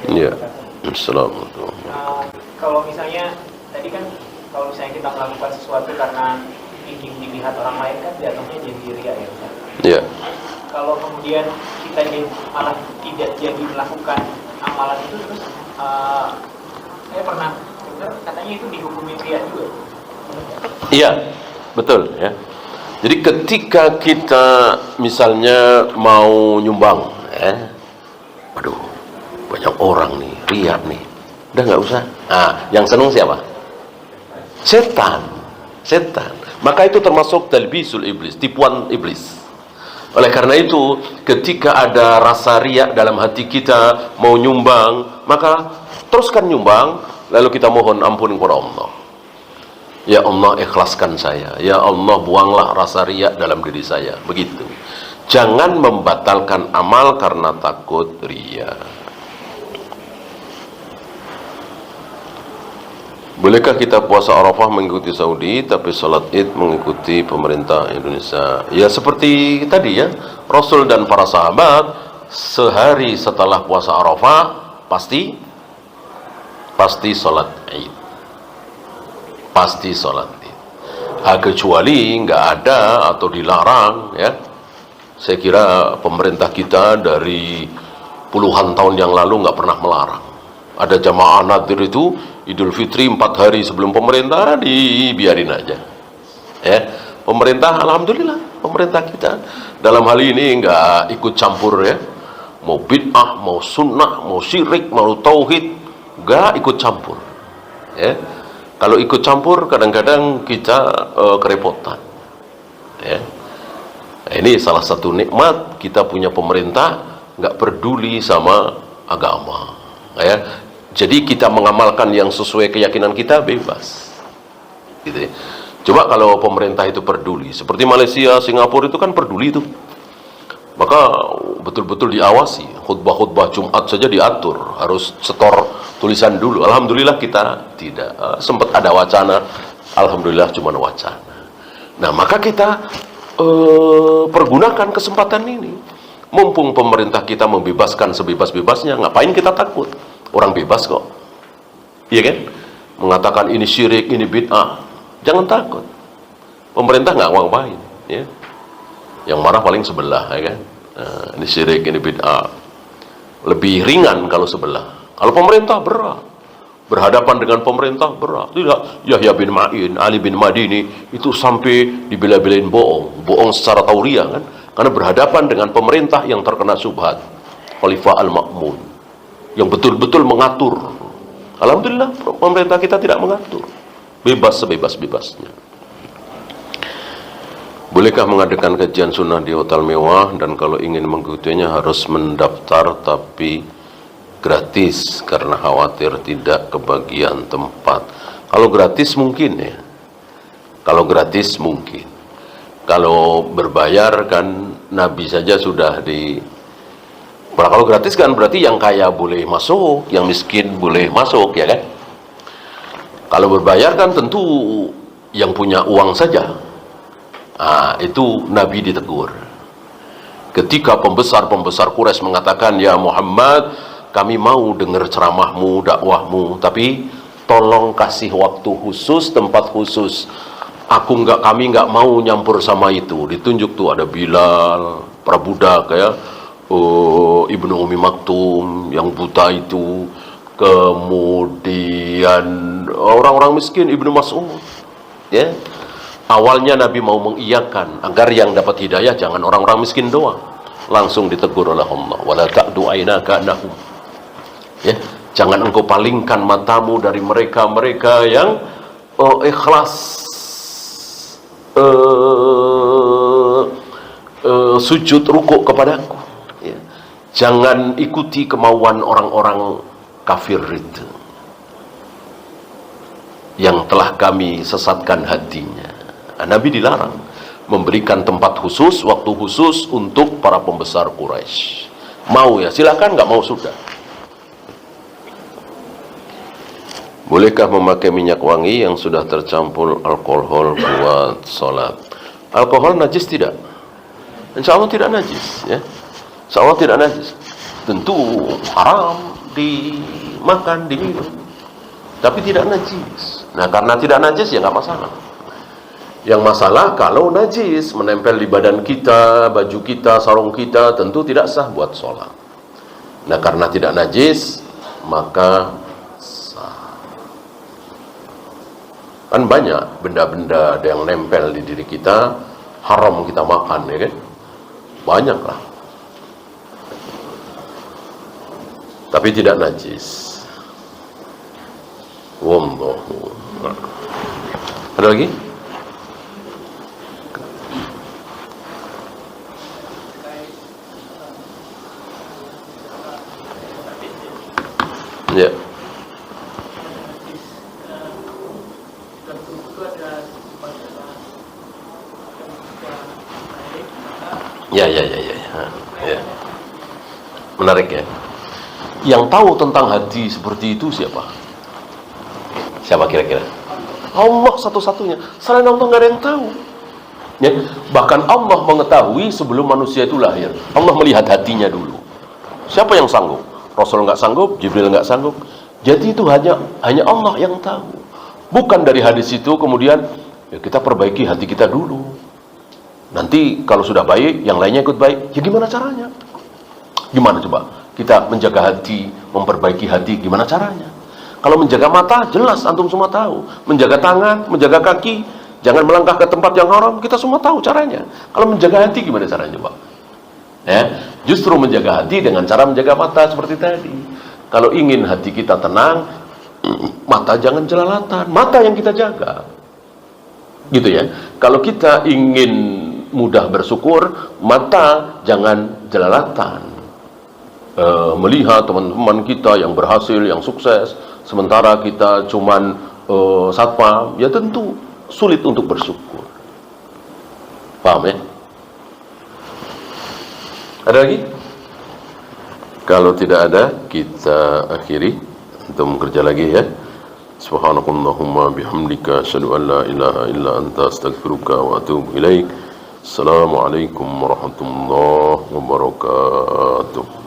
Ya, assalamualaikum. Kalau misalnya tadi kan kalau misalnya kita melakukan sesuatu karena ingin dilihat orang lain kan jatuhnya jadi ria ya Ustaz. Ya. Kalau kemudian kita malah tidak jadi melakukan amalan itu terus saya pernah dengar katanya itu dihukumi ria juga. Iya, betul ya. Jadi ketika kita misalnya mau nyumbang, waduh, banyak orang nih, riak nih, udah nggak usah. Nah, yang seneng siapa? Setan. Maka itu termasuk talbisul iblis, tipuan iblis. Oleh karena itu, ketika ada rasa riak dalam hati kita mau nyumbang, maka teruskan nyumbang, lalu kita mohon ampun kepada Allah. Ya Allah, ikhlaskan saya. Ya Allah, buanglah rasa riak dalam diri saya. Begitu. Jangan membatalkan amal karena takut riak. Bolehkah kita puasa Arafah mengikuti Saudi, tapi sholat Id mengikuti pemerintah Indonesia? Ya seperti tadi ya, Rasul dan para sahabat sehari setelah puasa Arafah pasti sholat Id. Pasti sholat Id. Kecuali nggak ada atau dilarang ya. Saya kira pemerintah kita dari puluhan tahun yang lalu nggak pernah melarang. Ada jamaah nadir itu Idul Fitri 4 hari sebelum pemerintah dibiarin aja. Ya, pemerintah alhamdulillah, pemerintah kita dalam hal ini nggak ikut campur ya. Mau bid'ah, mau sunnah, mau syirik, mau tauhid, nggak ikut campur. Ya. Kalau ikut campur kadang-kadang kita kerepotan. Ya. Nah, ini salah satu nikmat kita punya pemerintah nggak peduli sama agama. Ya. Jadi kita mengamalkan yang sesuai keyakinan kita bebas. Gitu ya. Coba kalau pemerintah itu peduli, seperti Malaysia, Singapura itu kan peduli itu. Maka betul-betul diawasi, khutbah-khutbah Jumat saja diatur, harus setor tulisan dulu. Alhamdulillah kita tidak. Sempat ada wacana, alhamdulillah cuma wacana. Nah, maka kita pergunakan kesempatan ini. Mumpung pemerintah kita membebaskan sebebas-bebasnya, ngapain kita takut? Orang bebas kok. Iya kan? Mengatakan ini syirik, ini bid'ah. Jangan takut. Pemerintah nggak ngapain, ya. Yang marah paling sebelah, ya kan? Nah, ini syirik, ini bid'ah. Lebih ringan kalau sebelah. Kalau pemerintah berat. Berhadapan dengan pemerintah berat. Tidak, Yahya bin Ma'in, Ali bin Madini itu sampai dibela-belain bohong secara tauriah kan? Karena berhadapan dengan pemerintah yang terkena syubhat. Khalifah Al-Ma'mun yang betul-betul mengatur. Alhamdulillah pemerintah kita tidak mengatur. Bebas sebebas-bebasnya. Bolehkah mengadakan kajian sunnah di hotel mewah, dan kalau ingin mengikutinya harus mendaftar tapi gratis karena khawatir tidak kebagian tempat? Kalau gratis mungkin ya. Kalau gratis mungkin. Kalau berbayar kan Nabi saja sudah di. Kalau gratis kan berarti yang kaya boleh masuk, yang miskin boleh masuk, ya kan? Kalau berbayar kan tentu yang punya uang saja. Nah, itu Nabi ditegur. Ketika pembesar-pembesar Quraisy mengatakan, ya Muhammad, kami mau dengar ceramahmu, dakwahmu, tapi tolong kasih waktu khusus, tempat khusus. Kami nggak mau nyampur sama itu. Ditunjuk tuh ada Bilal, para budak ya. Ibnu Umi Maktum yang buta itu, kemudian orang-orang miskin, Ibnu Mas'ud ya. Awalnya Nabi mau mengiyakan agar yang dapat hidayah jangan orang-orang miskin doang. Langsung ditegur oleh Allah, wala ta'du aynaka anhum, ya, jangan engkau palingkan matamu dari mereka-mereka yang ikhlas sujud rukuk kepadaku. Jangan ikuti kemauan orang-orang kafir itu yang telah kami sesatkan hatinya. Nah, Nabi dilarang memberikan tempat khusus, waktu khusus untuk para pembesar Quraisy. Mau ya silakan, nggak mau sudah. Bolehkah memakai minyak wangi yang sudah tercampur alkohol buat sholat? Alkohol najis tidak? Insya Allah tidak najis ya. Insya Allah tidak najis. Tentu haram dimakan, diminum, tapi tidak najis. Nah, karena tidak najis ya nggak masalah. Yang masalah kalau najis menempel di badan kita, baju kita, sarung kita, tentu tidak sah buat sholat. Nah, karena tidak najis maka sah. Kan banyak benda-benda yang nempel di diri kita, haram kita makan, ya kan? Banyak lah. Tapi tidak najis. Wallahu. Ada lagi? Ya. Ya. Menarik ya. Yang tahu tentang hati seperti itu siapa? Siapa kira-kira? Allah satu-satunya. Selain Allah nggak ada yang tahu. Ya, bahkan Allah mengetahui sebelum manusia itu lahir. Allah melihat hatinya dulu. Siapa yang sanggup? Rasul nggak sanggup, Jibril nggak sanggup. Jadi itu hanya Allah yang tahu. Bukan dari hadis itu kemudian ya kita perbaiki hati kita dulu. Nanti kalau sudah baik, yang lainnya ikut baik. Ya gimana caranya? Gimana coba? Kita menjaga hati, memperbaiki hati, gimana caranya? Kalau menjaga mata, jelas antum semua tahu. Menjaga tangan, menjaga kaki, jangan melangkah ke tempat yang haram, kita semua tahu caranya. Kalau menjaga hati, gimana caranya coba? Ya, justru menjaga hati dengan cara menjaga mata seperti tadi. Kalau ingin hati kita tenang, mata jangan jelalatan, mata yang kita jaga. Gitu ya. Kalau kita ingin mudah bersyukur, mata jangan jelalatan. Melihat teman-teman kita yang berhasil, yang sukses, sementara kita cuman satpam, ya tentu sulit untuk bersyukur. Paham ya? Ada lagi? Kalau tidak ada, kita akhiri. Untuk kerja lagi ya. Subhanakallahumma bihamdika asyhadu an la ilaha illa anta astaghfiruka wa atubu ilaik. Assalamualaikum warahmatullahi wabarakatuh.